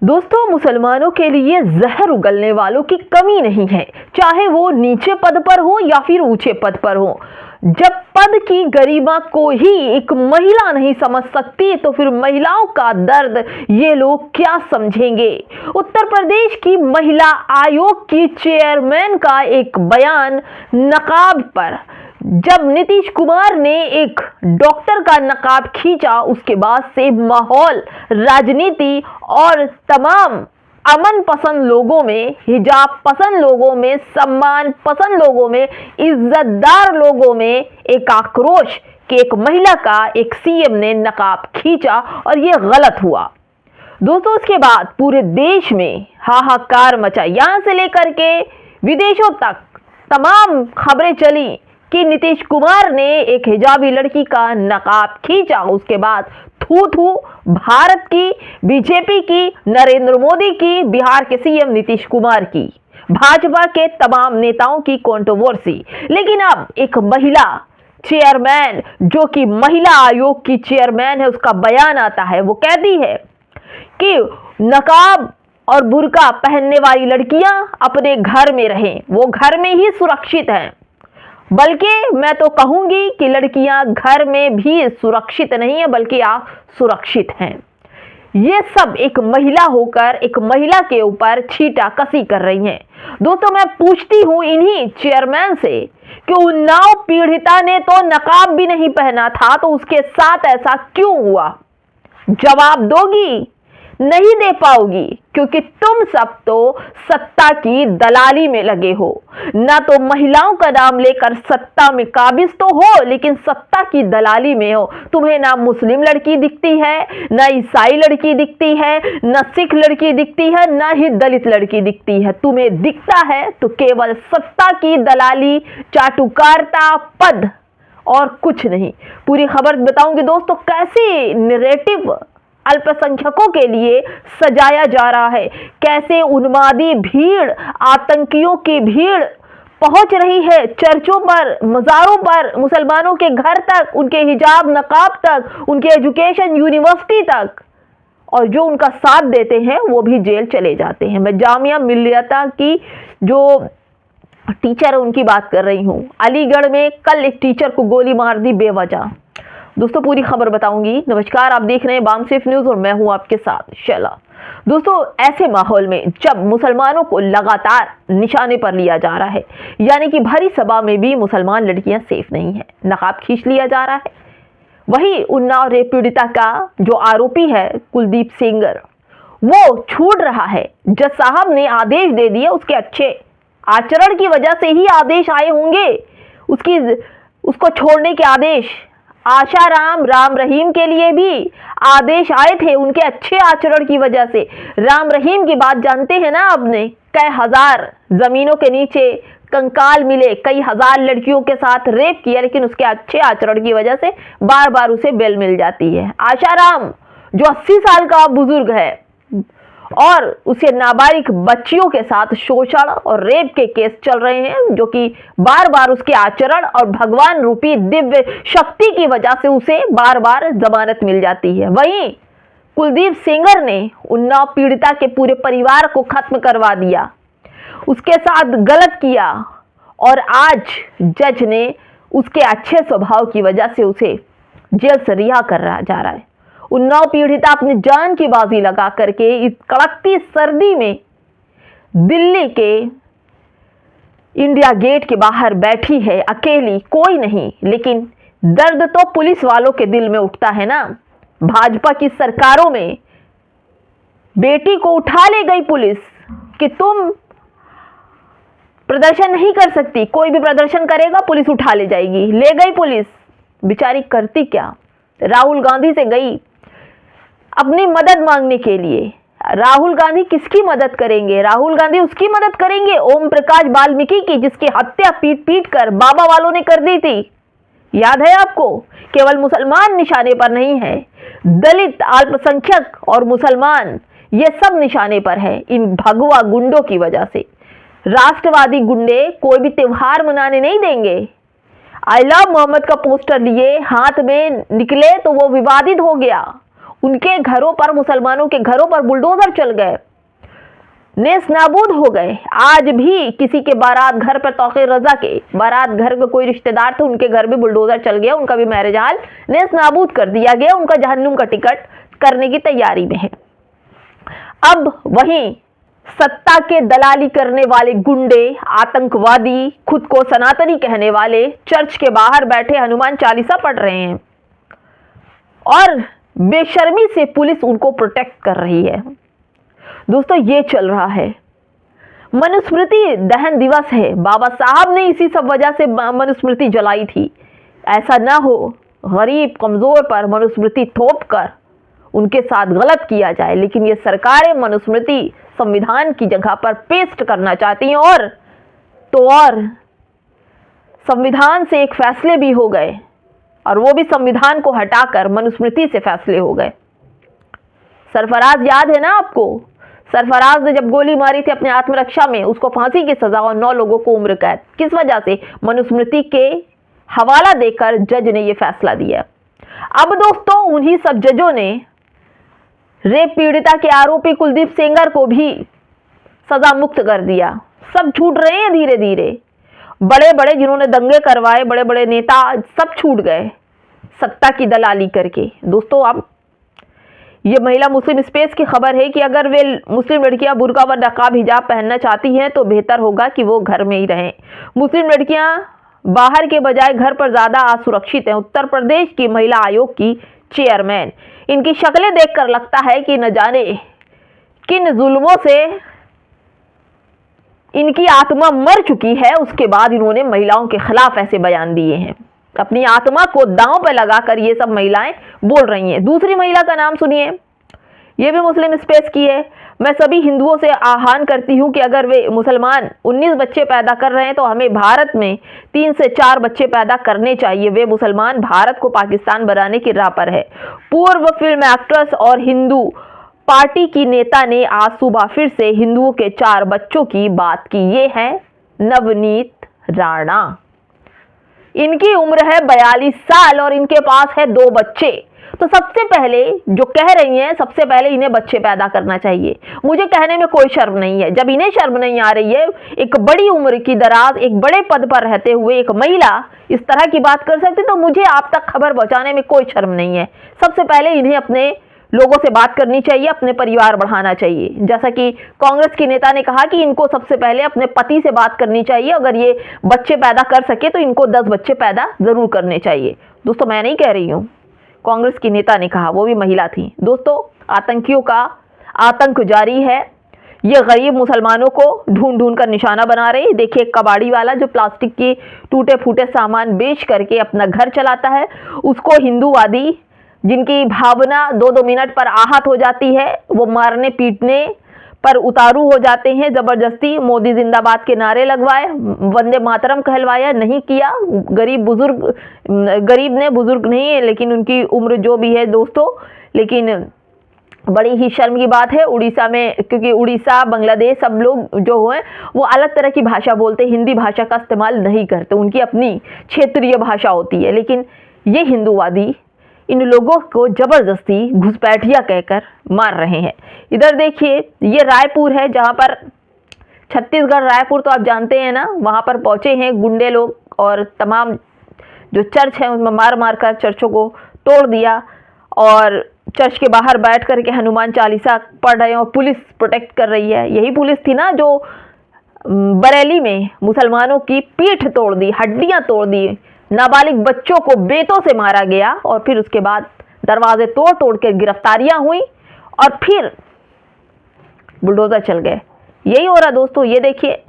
दोस्तों, मुसलमानों के लिए जहर उगलने वालों की कमी नहीं है, चाहे वो नीचे पद पर हो या फिर ऊंचे पद पर हो। जब पद की गरिमा को ही एक महिला नहीं समझ सकती तो फिर महिलाओं का दर्द ये लोग क्या समझेंगे। उत्तर प्रदेश की महिला आयोग की चेयरमैन का एक बयान नकाब पर, जब नीतीश कुमार ने एक डॉक्टर का नकाब खींचा उसके बाद से माहौल, राजनीति और तमाम अमन पसंद लोगों में, हिजाब पसंद लोगों में, सम्मान पसंद लोगों में, इज्जतदार लोगों में एक आक्रोश कि एक महिला का एक सीएम ने नकाब खींचा और ये गलत हुआ। दोस्तों, उसके बाद पूरे देश में हाहाकार मचा। यहां से लेकर के विदेशों तक तमाम खबरें चली कि नीतीश कुमार ने एक हिजाबी लड़की का नकाब खींचा। उसके बाद थू थू भारत की, बीजेपी की, नरेंद्र मोदी की, बिहार के सीएम नीतीश कुमार की, भाजपा के तमाम नेताओं की कंट्रोवर्सी। लेकिन अब एक महिला चेयरमैन, जो कि महिला आयोग की चेयरमैन है, उसका बयान आता है। वो कहती है कि नकाब और बुर्का पहनने वाली लड़कियां अपने घर में रहें, वो घर में ही सुरक्षित हैं। बल्कि मैं तो कहूंगी कि लड़कियां घर में भी सुरक्षित नहीं है, बल्कि आप सुरक्षित हैं। ये सब एक महिला होकर एक महिला के ऊपर छीटा कसी कर रही हैं। दोस्तों, मैं पूछती हूं इन्हीं चेयरमैन से कि उन्नाव पीड़िता ने तो नकाब भी नहीं पहना था, तो उसके साथ ऐसा क्यों हुआ? जवाब दोगी? नहीं दे पाओगी, क्योंकि तुम सब तो सत्ता की दलाली में लगे हो। ना तो महिलाओं का नाम लेकर सत्ता में काबिज तो हो, लेकिन सत्ता की दलाली में हो। तुम्हें ना मुस्लिम लड़की दिखती है, ना ईसाई लड़की दिखती है, ना सिख लड़की दिखती है, ना ही दलित लड़की दिखती है। तुम्हें दिखता है तो केवल सत्ता की दलाली, चाटुकारिता, पद और कुछ नहीं। पूरी खबर बताऊंगी दोस्तों, कैसे नैरेटिव अल्पसंख्यकों के लिए सजाया जा रहा है, कैसे उन्मादी भीड़, आतंकियों की भीड़ पहुंच रही है चर्चों पर, मज़ारों पर, मुसलमानों के घर तक, उनके हिजाब नकाब तक, उनके एजुकेशन यूनिवर्सिटी तक, और जो उनका साथ देते हैं वो भी जेल चले जाते हैं। मैं जामिया मिल्लिया की जो टीचर है उनकी बात कर रही हूँ। अलीगढ़ में कल एक टीचर को गोली मार दी बेवजह। दोस्तों, पूरी खबर बताऊंगी। नमस्कार, आप देख रहे हैं बामसेफ न्यूज और मैं हूं आपके साथ शैला। दोस्तों, ऐसे माहौल में जब मुसलमानों को लगातार निशाने पर लिया जा रहा है, यानी कि भरी सभा में भी मुसलमान लड़कियां सेफ नहीं है, नकाब खींच लिया जा रहा है, वही उन्नाव रेप पीड़िता का जो आरोपी है कुलदीप सेंगर, वो छूट रहा है। जज साहब ने आदेश दे दिए, उसके अच्छे आचरण की वजह से ही आदेश आए होंगे, उसको छोड़ने के आदेश। आशाराम, राम रहीम के लिए भी आदेश आए थे उनके अच्छे आचरण की वजह से। राम रहीम की बात जानते हैं ना आपने, कई हजार जमीनों के नीचे कंकाल मिले, कई हजार लड़कियों के साथ रेप किया, लेकिन उसके अच्छे आचरण की वजह से बार बार उसे बेल मिल जाती है। आशाराम जो 80 साल का बुजुर्ग है और उसे नाबालिग बच्चियों के साथ शोषण और रेप के केस चल रहे हैं, जो कि बार बार उसके आचरण और भगवान रूपी दिव्य शक्ति की वजह से उसे बार बार जमानत मिल जाती है। वहीं कुलदीप सेंगर ने उन्नाव पीड़िता के पूरे परिवार को खत्म करवा दिया, उसके साथ गलत किया, और आज जज ने उसके अच्छे स्वभाव की वजह से उसे जेल से रिहा कर रहा जा रहा है। उन्नाव पीड़िता अपनी जान की बाजी लगा करके इस कड़कती सर्दी में दिल्ली के इंडिया गेट के बाहर बैठी है, अकेली, कोई नहीं। लेकिन दर्द तो पुलिस वालों के दिल में उठता है ना। भाजपा की सरकारों में बेटी को उठा ले गई पुलिस कि तुम प्रदर्शन नहीं कर सकती, कोई भी प्रदर्शन करेगा पुलिस उठा ले जाएगी। ले गई पुलिस, बेचारी करती क्या? राहुल गांधी से गई अपनी मदद मांगने के लिए। राहुल गांधी किसकी मदद करेंगे? राहुल गांधी उसकी मदद करेंगे ओम प्रकाश वाल्मीकि की, जिसकी हत्या पीट पीट कर बाबा वालों ने कर दी थी। याद है आपको? केवल मुसलमान निशाने पर नहीं है, दलित, अल्पसंख्यक और मुसलमान, ये सब निशाने पर है इन भगवा गुंडों की वजह से। राष्ट्रवादी गुंडे कोई भी त्योहार मनाने नहीं देंगे। आई लव मोहम्मद का पोस्टर लिए हाथ में निकले तो वो विवादित हो गया। उनके घरों पर, मुसलमानों के घरों पर बुलडोजर चल गए, नेस नाबूद हो गए। आज भी किसी के बारात घर पर, तौक़ीर रज़ा के बारात घर में कोई रिश्तेदार थे, उनके घर भी बुलडोजर चल गया, उनका भी मैरिज हाल नेस नाबूद कर दिया गया, उनका जहन्नुम का टिकट करने की तैयारी में है। अब वहीं सत्ता के दलाली करने वाले गुंडे, आतंकवादी, खुद को सनातनी कहने वाले चर्च के बाहर बैठे हनुमान चालीसा पढ़ रहे हैं और बेशर्मी से पुलिस उनको प्रोटेक्ट कर रही है। दोस्तों, ये चल रहा है। मनुस्मृति दहन दिवस है, बाबा साहब ने इसी सब वजह से मनुस्मृति जलाई थी। ऐसा ना हो गरीब कमजोर पर मनुस्मृति थोप कर उनके साथ गलत किया जाए, लेकिन ये सरकारें मनुस्मृति संविधान की जगह पर पेस्ट करना चाहती हैं। और संविधान से एक फैसले भी हो गए, और वो भी संविधान को हटाकर मनुस्मृति से फैसले हो गए। सरफराज याद है ना आपको? सरफराज ने जब गोली मारी थी अपने आत्मरक्षा में, उसको फांसी की सजा और 9 लोगों को उम्र कैद। किस वजह से? मनुस्मृति के हवाला देकर जज ने यह फैसला दिया। अब दोस्तों, उन्हीं सब जजों ने रेप पीड़िता के आरोपी कुलदीप सेंगर को भी सजा मुक्त कर दिया। सब छूट रहे हैं धीरे धीरे। बड़े बड़े जिन्होंने दंगे करवाए, बड़े बड़े नेता, सब छूट गए सत्ता की दलाली करके। दोस्तों, अब ये महिला मुस्लिम स्पेस की खबर है कि अगर वे मुस्लिम लड़कियां बुर्का व नकाब हिजाब पहनना चाहती हैं तो बेहतर होगा कि वो घर में ही रहें। मुस्लिम लड़कियां बाहर के बजाय घर पर ज़्यादा असुरक्षित हैं। उत्तर प्रदेश की महिला आयोग की चेयरमैन, इनकी शक्लें देखकर लगता है कि न जाने किन जुल्मों से इनकी आत्मा मर चुकी है। उसके बाद इन्होंने महिलाओं के खिलाफ ऐसे बयान दिए हैं। अपनी आत्मा को दांव पर लगाकर ये सब महिलाएं बोल रही हैं। दूसरी महिला का नाम सुनिए, ये भी मुस्लिम स्पेस की है। मैं सभी हिंदुओं से आह्वान करती हूं कि अगर वे मुसलमान 19 बच्चे पैदा कर रहे हैं तो हमें भारत में 3 से 4 बच्चे पैदा करने चाहिए। वे मुसलमान भारत को पाकिस्तान बनाने की राह पर है। पूर्व फिल्म एक्ट्रेस और हिंदू पार्टी की नेता ने आज सुबह फिर से हिंदुओं के 4 बच्चों की बात की। ये है नवनीत राणा। इनकी उम्र है 42 साल और इनके पास है 2 बच्चे। तो सबसे पहले जो कह रही हैं, सबसे पहले इन्हें बच्चे पैदा करना चाहिए। मुझे कहने में कोई शर्म नहीं है। जब इन्हें शर्म नहीं आ रही है, एक बड़ी उम्र की दराज, एक बड़े पद पर रहते हुए एक महिला इस तरह की बात कर सकती, तो मुझे आप तक खबर पहुंचाने में कोई शर्म नहीं है। सबसे पहले इन्हें अपने लोगों से बात करनी चाहिए, अपने परिवार बढ़ाना चाहिए। जैसा कि कांग्रेस की नेता ने कहा कि इनको सबसे पहले अपने पति से बात करनी चाहिए। अगर ये बच्चे पैदा कर सके तो इनको 10 बच्चे पैदा जरूर करने चाहिए। दोस्तों, मैं नहीं कह रही हूं, कांग्रेस की नेता ने कहा, वो भी महिला थी। दोस्तों, आतंकियों का आतंक जारी है। ये गरीब मुसलमानों को ढूंढ ढूंढ कर निशाना बना रहे। देखिए, कबाड़ी वाला जो प्लास्टिक के टूटे फूटे सामान बेच करके अपना घर चलाता है, उसको हिंदूवादी, जिनकी भावना 2-2 मिनट पर आहत हो जाती है, वो मारने पीटने पर उतारू हो जाते हैं। जबरदस्ती मोदी जिंदाबाद के नारे लगवाए, वंदे मातरम कहलवाया, नहीं किया। गरीब ने, बुजुर्ग नहीं है, लेकिन उनकी उम्र जो भी है दोस्तों, लेकिन बड़ी ही शर्म की बात है उड़ीसा में, क्योंकि उड़ीसा, बांग्लादेश, सब लोग जो हैं वो अलग तरह की भाषा बोलते, हिंदी भाषा का इस्तेमाल नहीं करते। उनकी अपनी क्षेत्रीय भाषा होती है। लेकिन ये हिंदूवादी इन लोगों को जबरदस्ती घुसपैठिया कहकर मार रहे हैं। इधर देखिए, ये रायपुर है, जहां पर छत्तीसगढ़ रायपुर तो आप जानते हैं ना, वहां पर पहुंचे हैं गुंडे लोग और तमाम जो चर्च है उनमें मार मार कर चर्चों को तोड़ दिया और चर्च के बाहर बैठ करके हनुमान चालीसा पढ़ रहे हैं और पुलिस प्रोटेक्ट कर रही है। यही पुलिस थी ना जो बरेली में मुसलमानों की पीठ तोड़ दी, हड्डियां तोड़ दी, नाबालिग बच्चों को बेतों से मारा गया और फिर उसके बाद दरवाजे तोड़ तोड़ के गिरफ्तारियां हुई और फिर बुलडोजर चल गए। यही हो रहा दोस्तों। ये देखिए,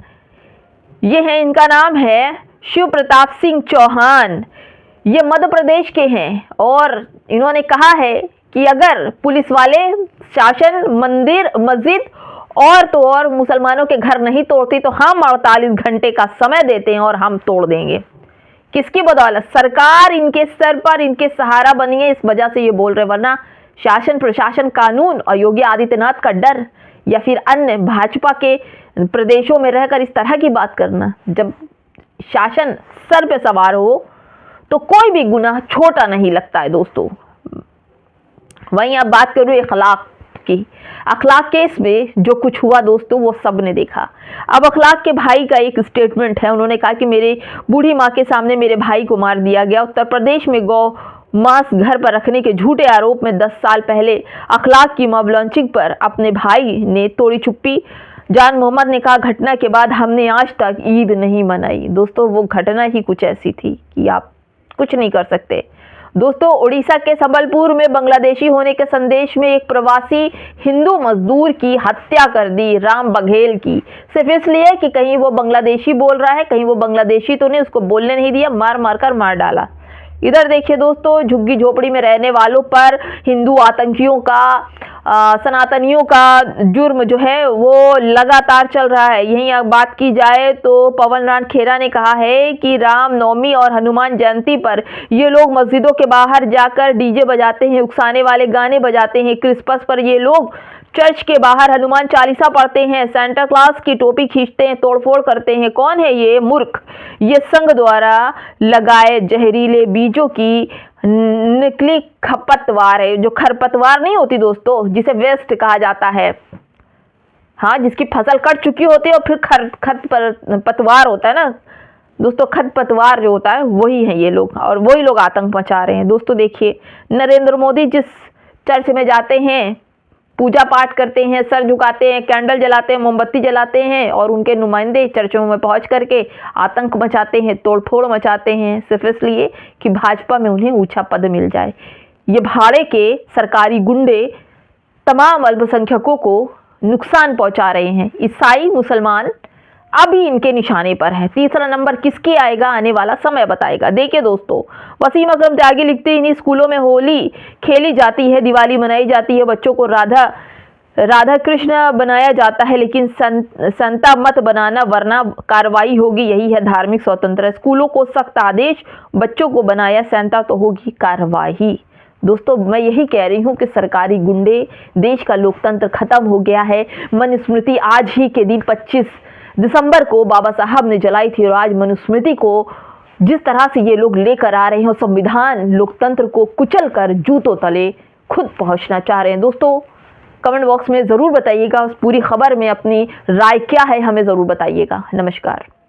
ये है, इनका नाम है शिव प्रताप सिंह चौहान। ये मध्य प्रदेश के हैं और इन्होंने कहा है कि अगर पुलिस वाले शासन, मंदिर, मस्जिद और तो और मुसलमानों के घर नहीं तोड़ती तो हम 48 घंटे का समय देते हैं और हम तोड़ देंगे। किसकी बदौलत? सरकार इनके सर पर, इनके सहारा बनी है, इस वजह से ये बोल रहे। वरना शासन, प्रशासन, कानून और योगी आदित्यनाथ का डर या फिर अन्य भाजपा के प्रदेशों में रहकर इस तरह की बात करना, जब शासन सर पे सवार हो तो कोई भी गुनाह छोटा नहीं लगता है दोस्तों। वहीं अब बात करूँ अखलाक की। अखलाक केस में जो कुछ हुआ दोस्तों वो सब ने देखा। अब अखलाक के भाई का एक स्टेटमेंट है। उन्होंने कहा कि मेरे बूढ़ी माँ के सामने मेरे भाई को मार दिया गया। उत्तर प्रदेश में गौ मांस घर पर रखने के झूठे आरोप में 10 साल पहले अखलाक की मॉब लॉन्चिंग पर अपने भाई ने तोड़ी चुप्पी। जान मोहम्मद ने कहा, घटना के बाद हमने आज तक ईद नहीं मनाई। दोस्तों वो घटना ही कुछ ऐसी थी कि आप कुछ नहीं कर सकते। दोस्तों उड़ीसा के संबलपुर में बांग्लादेशी होने के संदेश में एक प्रवासी हिंदू मजदूर की हत्या कर दी राम बघेल की, सिर्फ इसलिए कि कहीं वो बांग्लादेशी बोल रहा है, कहीं वो बांग्लादेशी तो नहीं, उसको बोलने नहीं दिया, मार मार कर मार डाला। इधर देखिए दोस्तों, झुग्गी झोपड़ी में रहने वालों पर हिंदू आतंकियों का सनातनियों का जुर्म जो है वो लगातार चल रहा है। यहीं बात की जाए तो पवन राम खेरा ने कहा है कि राम नवमी और हनुमान जयंती पर ये लोग मस्जिदों के बाहर जाकर डीजे बजाते हैं, उकसाने वाले गाने बजाते हैं। क्रिसमस पर ये लोग चर्च के बाहर हनुमान चालीसा पढ़ते हैं, सेंटा क्लॉज की टोपी खींचते हैं, तोड़फोड़ करते हैं। कौन है ये मूर्ख? ये संघ द्वारा लगाए जहरीले बीजों की निकली खपतवार है। जो खरपतवार नहीं होती दोस्तों, जिसे वेस्ट कहा जाता है, हाँ, जिसकी फसल कट चुकी होती है और फिर खरपतवार होता है ना दोस्तों, खरपतवार जो होता है वही है ये लोग, और वही लोग आतंक मचा रहे हैं। दोस्तों देखिए, नरेंद्र मोदी जिस चर्च में जाते हैं, पूजा पाठ करते हैं, सर झुकाते हैं, कैंडल जलाते हैं, मोमबत्ती जलाते हैं, और उनके नुमाइंदे चर्चों में पहुंच करके आतंक मचाते हैं, तोड़फोड़ मचाते हैं, सिर्फ इसलिए कि भाजपा में उन्हें ऊंचा पद मिल जाए। ये भाड़े के सरकारी गुंडे तमाम अल्पसंख्यकों को नुकसान पहुंचा रहे हैं। ईसाई मुसलमान अभी इनके निशाने पर है। तीसरा नंबर किसके आएगा आने वाला समय बताएगा। देखिए दोस्तों, वसीम अकरम त्यागी लिखते हैं, इन्हीं स्कूलों में होली खेली जाती है, दिवाली मनाई जाती है, बच्चों को राधा कृष्ण बनाया जाता है, लेकिन संता मत बनाना वरना कार्रवाई होगी। यही है धार्मिक स्वतंत्रता। स्कूलों को सख्त आदेश, बच्चों को बनाया संता तो होगी कार्रवाई। दोस्तों मैं यही कह रही हूँ कि सरकारी गुंडे, देश का लोकतंत्र खत्म हो गया है। मनुस्मृति आज ही के दिन 25 दिसंबर को बाबा साहब ने जलाई थी, और आज मनुस्मृति को जिस तरह से ये लोग लेकर आ रहे हैं, संविधान लोकतंत्र को कुचल कर जूतों तले खुद पहुंचना चाह रहे हैं। दोस्तों कमेंट बॉक्स में ज़रूर बताइएगा, उस पूरी खबर में अपनी राय क्या है हमें ज़रूर बताइएगा। नमस्कार।